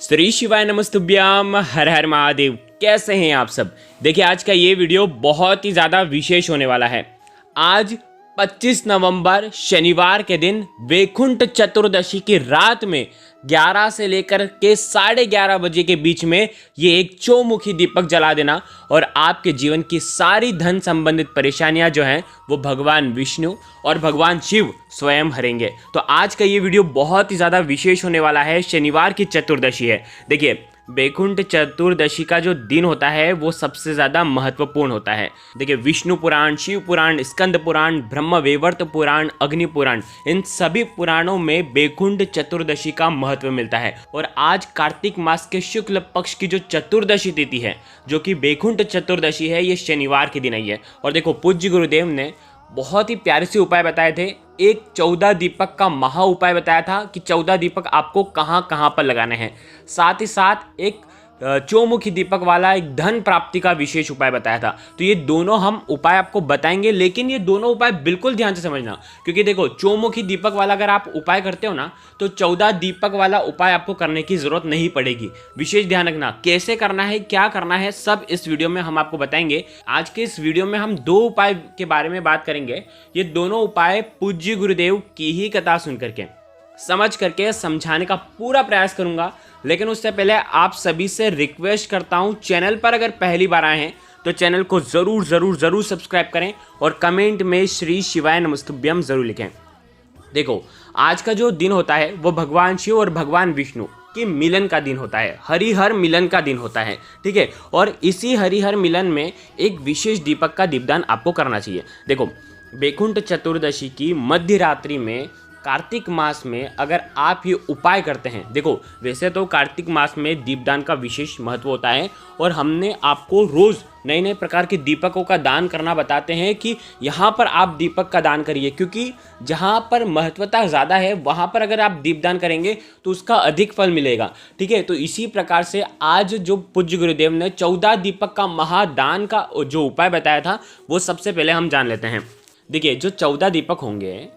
श्री शिवाय नमस्तुभ्याम, हर हर महादेव। कैसे हैं आप सब। देखिए, आज का ये वीडियो बहुत ही ज़्यादा विशेष होने वाला है। आज 25 नवंबर शनिवार के दिन वैकुंठ चतुर्दशी की रात में 11 से लेकर के 11:30 बजे के बीच में ये एक चौमुखी दीपक जला देना और आपके जीवन की सारी धन संबंधित परेशानियां जो हैं वो भगवान विष्णु और भगवान शिव स्वयं हरेंगे। तो आज का ये वीडियो बहुत ही ज़्यादा विशेष होने वाला है। शनिवार की चतुर्दशी है। देखिए, वैकुंठ चतुर्दशी का जो दिन होता है वो सबसे ज़्यादा महत्वपूर्ण होता है। देखिए, विष्णु पुराण, शिव पुराण, स्कंद पुराण, ब्रह्म वैवर्त पुराण, अग्नि पुराण, इन सभी पुराणों में वैकुंठ चतुर्दशी का महत्व मिलता है। और आज कार्तिक मास के शुक्ल पक्ष की जो चतुर्दशी तिथि है, जो कि वैकुंठ चतुर्दशी है, ये शनिवार के दिन आई है। और देखो, पूज्य गुरुदेव ने बहुत ही प्यारे से उपाय बताए थे। एक 14 दीपक का महा उपाय बताया था कि 14 दीपक आपको कहाँ कहाँ पर लगाने हैं। साथ ही साथ एक चौमुखी दीपक वाला एक धन प्राप्ति का विशेष उपाय बताया था। तो ये दोनों हम उपाय आपको बताएंगे, लेकिन ये दोनों उपाय बिल्कुल ध्यान से समझना, क्योंकि देखो, चौमुखी दीपक वाला अगर आप उपाय करते हो ना, तो 14 दीपक वाला उपाय आपको करने की जरूरत नहीं पड़ेगी। विशेष ध्यान रखना, कैसे करना है, क्या करना है, सब इस वीडियो में हम आपको बताएंगे। आज के इस वीडियो में हम 2 उपाय के बारे में बात करेंगे। ये दोनों उपाय पूज्य गुरुदेव की ही कथा सुन करके, समझ करके समझाने का पूरा प्रयास करूंगा। लेकिन उससे पहले आप सभी से रिक्वेस्ट करता हूं, चैनल पर अगर पहली बार आए हैं तो चैनल को ज़रूर सब्सक्राइब करें और कमेंट में श्री शिवाय नमस्तुभ्यम ज़रूर लिखें। देखो, आज का जो दिन होता है वो भगवान शिव और भगवान विष्णु के मिलन का दिन होता है। हरिहर मिलन का दिन होता है, ठीक है। और इसी हरिहर मिलन में एक विशेष दीपक का दीपदान आपको करना चाहिए। देखो, वैकुंठ चतुर्दशी की मध्य रात्रि में कार्तिक मास में अगर आप ये उपाय करते हैं, देखो वैसे तो कार्तिक मास में दीपदान का विशेष महत्व होता है और हमने आपको रोज़ नए नए प्रकार के दीपकों का दान करना बताते हैं कि यहाँ पर आप दीपक का दान करिए, क्योंकि जहाँ पर महत्वता ज़्यादा है वहाँ पर अगर आप दीपदान करेंगे तो उसका अधिक फल मिलेगा, ठीक है। तो इसी प्रकार से आज जो पूज्य गुरुदेव ने 14 दीपक का महादान का जो उपाय बताया था वो सबसे पहले हम जान लेते हैं। देखिए, जो 14 दीपक होंगे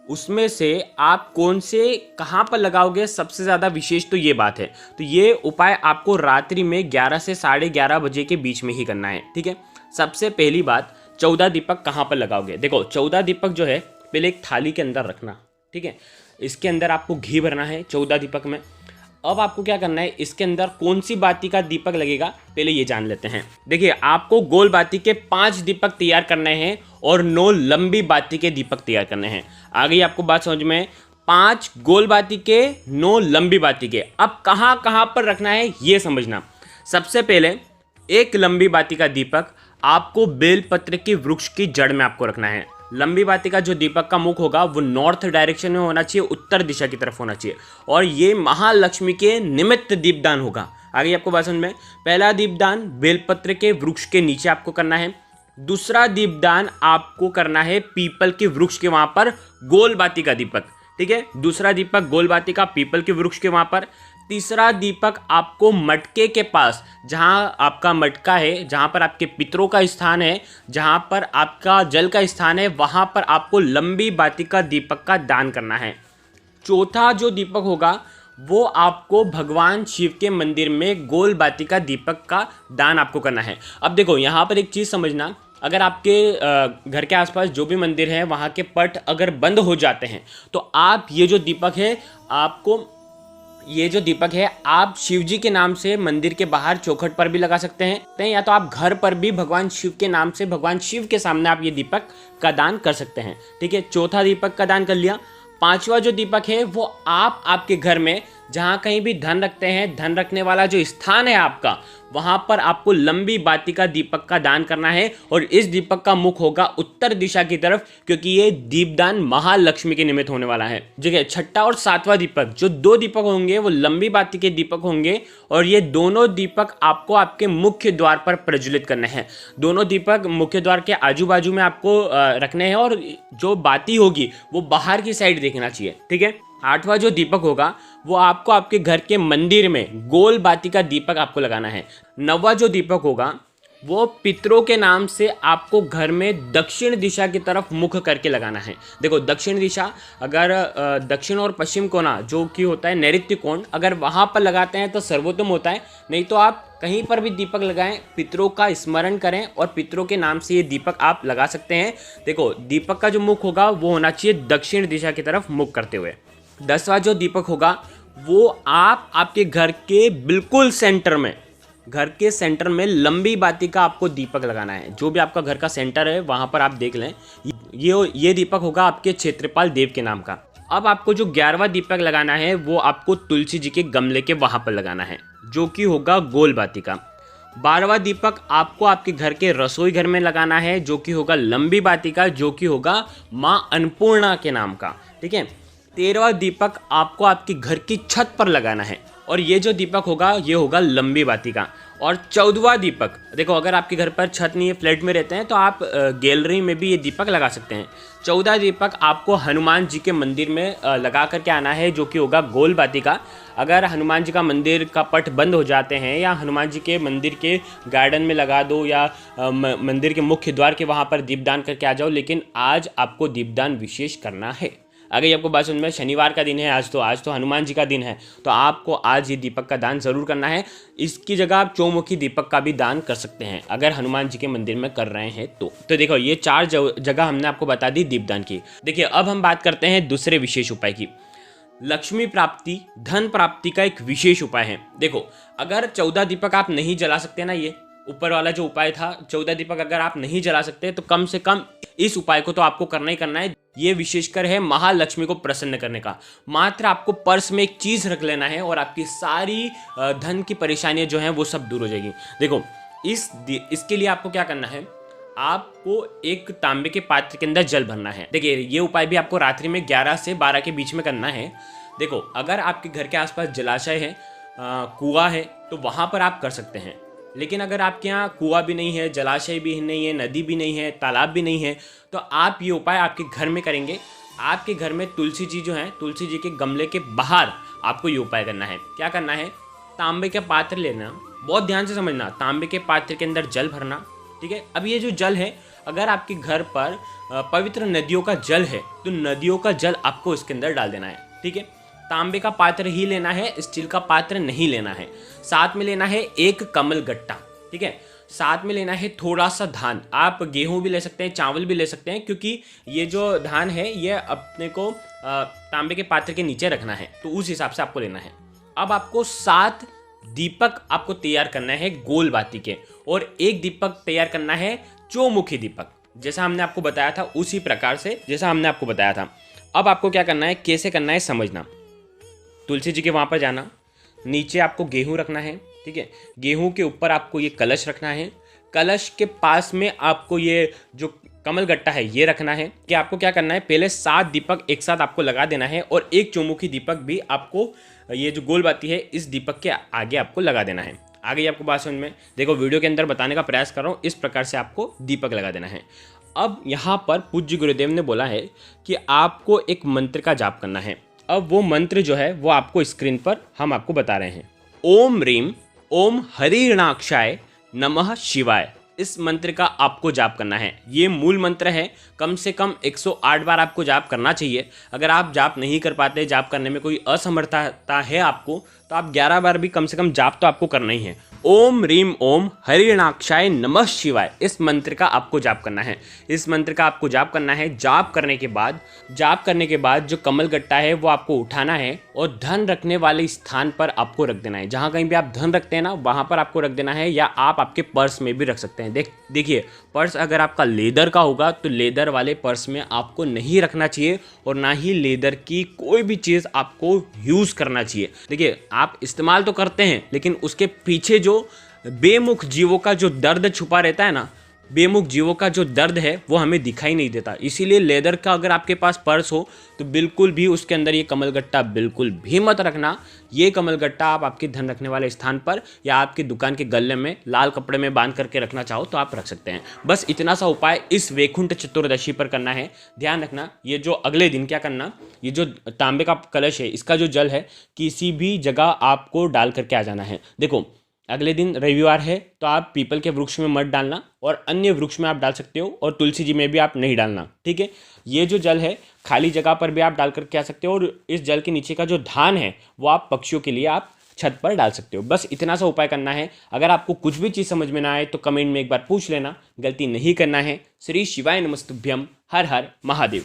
उसमें से आप कौन से कहाँ पर लगाओगे, सबसे ज़्यादा विशेष तो ये बात है। तो ये उपाय आपको रात्रि में 11 से 11:30 बजे के बीच में ही करना है, ठीक है। सबसे पहली बात, 14 दीपक कहाँ पर लगाओगे। देखो, 14 दीपक जो है पहले एक थाली के अंदर रखना, ठीक है। इसके अंदर आपको घी भरना है 14 दीपक में। अब आपको क्या करना है, इसके अंदर कौन सी बाती का दीपक लगेगा पहले ये जान लेते हैं। देखिए, आपको गोल बाती के 5 दीपक तैयार करने हैं और 9 लंबी बाती के दीपक तैयार करने हैं। आ गई आपको बात समझ में। 5 गोल बाती के, 9 लंबी बाती के। अब कहाँ कहाँ पर रखना है ये समझना। सबसे पहले एक लंबी बाती का दीपक आपको बेलपत्र के वृक्ष की जड़ में आपको रखना है। लंबी बाती का जो दीपक का मुख होगा वो नॉर्थ डायरेक्शन में होना चाहिए, उत्तर दिशा की तरफ होना चाहिए। और ये महालक्ष्मी के निमित्त दीपदान होगा। आगे आपको बात समझ में। पहला दीपदान बेलपत्र के वृक्ष के नीचे आपको करना है। दूसरा दीपदान आपको करना है पीपल के वृक्ष के वहां पर गोल बाती का दीपक, ठीक है। दूसरा दीपक गोल बाती का पीपल के वृक्ष के वहां पर। तीसरा दीपक आपको मटके के पास, जहां आपका मटका है, जहां पर आपके पितरों का स्थान है, जहां पर आपका जल का स्थान है, वहां पर आपको लंबी बाती का दीपक का दान करना है। चौथा जो दीपक होगा वो आपको भगवान शिव के मंदिर में गोल बाती का दीपक का दान आपको करना है। अब देखो, यहाँ पर एक चीज़ समझना, अगर आपके घर के आसपास जो भी मंदिर है वहाँ के पट अगर बंद हो जाते हैं तो आप ये जो दीपक है, आपको ये जो दीपक है आप शिव जी के नाम से मंदिर के बाहर चौखट पर भी लगा सकते हैं, या तो आप घर पर भी भगवान शिव के नाम से भगवान शिव के सामने आप ये दीपक का दान कर सकते हैं, ठीक है। चौथा दीपक का दान कर लिया। 5वां जो दीपक है वो आप आपके घर में जहाँ कहीं भी धन रखते हैं, धन रखने वाला जो स्थान है आपका, वहाँ पर आपको लंबी बाती का दीपक का दान करना है। और इस दीपक का मुख होगा उत्तर दिशा की तरफ, क्योंकि ये दीपदान महालक्ष्मी के निमित्त होने वाला है। ठीक है। 6ठा और 7वां दीपक, जो 2 दीपक होंगे वो लंबी बाती के दीपक होंगे और ये दोनों दीपक आपको आपके मुख्य द्वार पर प्रज्वलित करने हैं। दोनों दीपक मुख्य द्वार के आजू बाजू में आपको रखने हैं और जो बाती होगी वो बाहर की साइड देखना चाहिए, ठीक है। 8वां जो दीपक होगा वो आपको आपके घर के मंदिर में गोल बाती का दीपक आपको लगाना है। 9वां जो दीपक होगा वो पितरों के नाम से आपको घर में दक्षिण दिशा की तरफ मुख करके लगाना है। देखो दक्षिण दिशा, अगर दक्षिण और पश्चिम कोना जो कि होता है नैऋत्य कोण, अगर वहाँ पर लगाते हैं तो सर्वोत्तम होता है। नहीं तो आप कहीं पर भी दीपक लगाएं, पितरों का स्मरण करें और पितरों के नाम से ये दीपक आप लगा सकते हैं। देखो दीपक का जो मुख होगा वो होना चाहिए दक्षिण दिशा की तरफ मुख करते हुए। 10वां जो दीपक होगा वो आपके घर के बिल्कुल सेंटर में, घर के सेंटर में लंबी बाती का आपको दीपक लगाना है। जो भी आपका घर का सेंटर है वहाँ पर आप देख लें, ये दीपक होगा आपके क्षेत्रपाल देव के नाम का। अब आपको जो 11वां दीपक लगाना है वो आपको तुलसी जी के गमले के वहाँ पर लगाना है, जो कि होगा गोल बाती का। 12वां दीपक आपको आपके घर के रसोई घर में लगाना है, जो कि होगा लंबी बाती का, जो कि होगा माँ अन्नपूर्णा के नाम का। ठीक है। 13वां दीपक आपको आपके घर की छत पर लगाना है और ये जो दीपक होगा ये होगा लंबी बाती का। और 14वां दीपक, देखो अगर आपके घर पर छत नहीं है, फ्लैट में रहते हैं, तो आप गैलरी में भी ये दीपक लगा सकते हैं। 14 दीपक आपको हनुमान जी के मंदिर में लगा करके आना है, जो कि होगा गोल बाती का। अगर हनुमान जी का मंदिर का पट बंद हो जाते हैं या हनुमान जी के मंदिर के गार्डन में लगा दो या मंदिर के मुख्य द्वार के वहाँ पर दीपदान करके आ जाओ, लेकिन आज आपको दीपदान विशेष करना है। अगर ये आपको बात समझ में, शनिवार का दिन है आज तो हनुमान जी का दिन है, तो आपको आज ये दीपक का दान ज़रूर करना है। इसकी जगह आप चौमुखी दीपक का भी दान कर सकते हैं अगर हनुमान जी के मंदिर में कर रहे हैं तो देखो ये 4 जगह हमने आपको बता दी दीपदान की। देखिए अब हम बात करते हैं दूसरे विशेष उपाय की। लक्ष्मी प्राप्ति, धन प्राप्ति का एक विशेष उपाय है। देखो अगर 14 दीपक आप नहीं जला सकते ना, ये ऊपर वाला जो उपाय था 14 दीपक अगर आप नहीं जला सकते तो कम से कम इस उपाय को तो आपको करना ही करना है। ये विशेषकर है महालक्ष्मी को प्रसन्न करने का। मात्र आपको पर्स में एक चीज़ रख लेना है और आपकी सारी धन की परेशानियां जो हैं वो सब दूर हो जाएगी। देखो इसके लिए आपको क्या करना है, आपको एक तांबे के पात्र के अंदर जल भरना है। देखिए ये उपाय भी आपको रात्रि में 11 से 12 के बीच में करना है। देखो अगर आपके घर के आसपास जलाशय है, कुआं है, तो वहाँ पर आप कर सकते हैं। लेकिन अगर आपके यहाँ कुआं भी नहीं है, जलाशय भी नहीं है, नदी भी नहीं है, तालाब भी नहीं है, तो आप ये उपाय आपके घर में करेंगे। आपके घर में तुलसी जी जो हैं, तुलसी जी के गमले के बाहर आपको ये उपाय करना है। क्या करना है, तांबे का पात्र लेना, बहुत ध्यान से समझना, तांबे के पात्र के अंदर जल भरना। ठीक है। अब ये जो जल है, अगर आपके घर पर पवित्र नदियों का जल है तो नदियों का जल आपको इसके अंदर डाल देना है। ठीक है। तांबे का पात्र ही लेना है, स्टील का पात्र नहीं लेना है। साथ में लेना है एक कमल गट्टा। ठीक है। साथ में लेना है थोड़ा सा धान, आप गेहूं भी ले सकते हैं, चावल भी ले सकते हैं, क्योंकि ये जो धान है ये अपने को तांबे के पात्र के नीचे रखना है, तो उस हिसाब से आपको लेना है। अब आपको 7 दीपक आपको तैयार करना है गोल बाती के, और एक दीपक तैयार करना है चौमुखी दीपक, जैसा हमने आपको बताया था, उसी प्रकार से जैसा हमने आपको बताया था। अब आपको क्या करना है, कैसे करना है समझना। तुलसी जी के वहाँ पर जाना, नीचे आपको गेहूं रखना है। ठीक है। गेहूं के ऊपर आपको ये कलश रखना है। कलश के पास में आपको ये जो कमल गट्टा है ये रखना है। कि आपको क्या करना है, पहले 7 दीपक एक साथ आपको लगा देना है और एक चौमुखी दीपक भी आपको, ये जो गोल बाती है इस दीपक के आगे आपको लगा देना है। आगे आपको बात समझ में, देखो वीडियो के अंदर बताने का प्रयास कर रहा हूँ, इस प्रकार से आपको दीपक लगा देना है। अब यहाँ पर पूज्य गुरुदेव ने बोला है कि आपको एक मंत्र का जाप करना है। अब वो मंत्र जो है वो आपको स्क्रीन पर हम आपको बता रहे हैं। ओम रीम ओम हरिणाक्षाय नमः शिवाय, इस मंत्र का आपको जाप करना है। ये मूल मंत्र है, कम से कम 108 बार आपको जाप करना चाहिए। अगर आप जाप नहीं कर पाते, जाप करने में कोई असमर्थता है आपको, तो आप 11 बार भी कम से कम जाप तो आपको करना ही है। ओम रीम ओम हरिणाक्षाय नमः शिवाय, इस मंत्र का आपको जाप करना है। इस मंत्र का आपको जाप करना है। जाप करने के बाद जो कमल गट्टा है वो आपको उठाना है और धन रखने वाले स्थान पर आपको रख देना है। जहाँ कहीं भी आप धन रखते हैं ना, वहाँ पर आपको रख देना है, या आप आपके पर्स में भी रख सकते हैं। देखिए पर्स अगर आपका लेदर का होगा तो लेदर वाले पर्स में आपको नहीं रखना चाहिए, और ना ही लेदर की कोई भी चीज़ आपको यूज़ करना चाहिए। देखिए आप इस्तेमाल तो करते हैं, लेकिन उसके पीछे जो बेमुख जीवों का जो दर्द छुपा रहता है ना, बेमुख जीवों का जो दर्द है वो हमें दिखाई नहीं देता। इसीलिए लेदर का अगर आपके पास पर्स हो तो बिल्कुल भी उसके अंदर ये कमलगट्टा बिल्कुल भी मत रखना। ये कमलगट्टा आप आपके धन रखने वाले स्थान पर या आपकी दुकान के गले में लाल कपड़े में बांध करके रखना चाहो तो आप रख सकते हैं। बस इतना सा उपाय इस वैकुंठ चतुर्दशी पर करना है। ध्यान रखना, ये जो अगले दिन क्या करना, ये जो तांबे का कलश है इसका जो जल है किसी भी जगह आपको डाल करके आ जाना है। देखो अगले दिन रविवार है तो आप पीपल के वृक्ष में मत डालना और अन्य वृक्ष में आप डाल सकते हो, और तुलसी जी में भी आप नहीं डालना, ठीक है। ये जो जल है खाली जगह पर भी आप डाल करके आ सकते हो, और इस जल के नीचे का जो धान है वो आप पक्षियों के लिए आप छत पर डाल सकते हो। बस इतना सा उपाय करना है। अगर आपको कुछ भी चीज़ समझ में ना आए तो कमेंट में एक बार पूछ लेना, गलती नहीं करना है। श्री शिवाय नमस्तुभ्यम। हर हर महादेव।